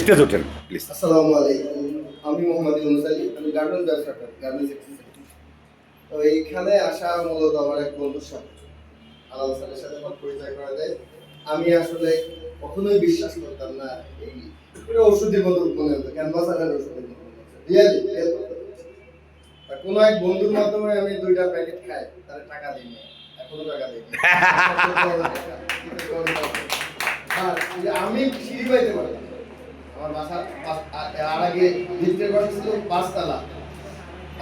Stage ওঠেন please. আসসালামু আলাইকুম। আমি মোহাম্মদ ইউনুস আলী। আমি গার্মেন্টস ব্যবসা করি, গার্মেন্টস এক্সেসরিজ। তো এইখানে আসা মূলত আমার এক বন্ধুর সাথে, আলাল স্যারের সাথে আমার পরিচয় করা যায়। আমি আসলে কখনোই বিশ্বাস করতাম না এই ওষুধের মতো মনে হতো, ক্যানভাস আর ওষুধের মতো মনে হতো। রিয়েলি কোনো এক বন্ধুর মাধ্যমে আমি 2টা প্যাকেট খাই, তার টাকা দিইনি, এখনো টাকা দিইনি। আর আমি সিঁড়ি পাইতে পারি, আমার বাসা আর আগে ভিতরের বাসা ছিল 5 তলা।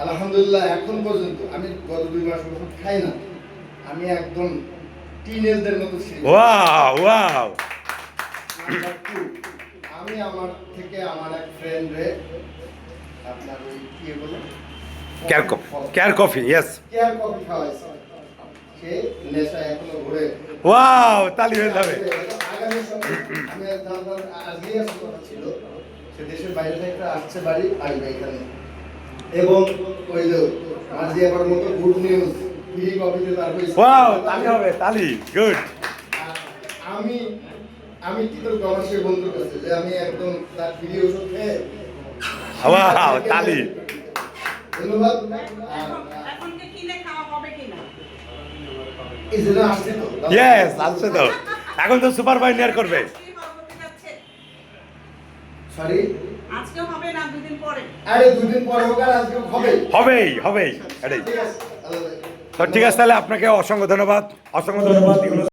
আলহামদুলিল্লাহ এখন পর্যন্ত আমি গত 2 মাস ওষুধ খাই না, আমি একদম টিনেজদের মতো সিঁড়ি। Wow wow. নাম্বার 2, আমি আমার থেকে আমার এক ফ্রেন্ড রে আপনার ওই কি বলে care coffee yes. Care coffee খাওয়াইছে, সে নেশা এখনো ঘুরে। ওয়াও, তালি হয়ে যাবে। আগামী সময় আমি আজকেই আসার কথা ছিল, সে দেশের বাইরে থেকে আসছে, বাড়ি আসবে এখানে। এবং ওই যে মার্জিয়াবার মতো গুড নিউজ ফ্রি কফিতে তার হয়েছে। ওয়াও, তালি হবে, তালি, গুড। আমি আমি কি তোর গবেষক বন্ধুর কাছে যে আমি একদম তার ফ্রি ওষুধ খেয়ে ওয়াও, তালি। ধন্যবাদ। এখন কি কিনে খাওয়া হবে কিনা? এই জন্য আসছে তো। ইয়েস, আসছে তো। এখন তো সুপার পাইনিয়ার করবে। আজকেই হতে যাচ্ছে। সরি, আজকেও হবে না 2 দিন পরে? আরে 2 দিন পরে হোক আর আজকে হবে। হবেই হবেই এটাই। ঠিক আছে, আল্লাহ। তো ঠিক আছে, তাহলে আপনাকে অসংখ্য ধন্যবাদ, অসংখ্য ধন্যবাদ।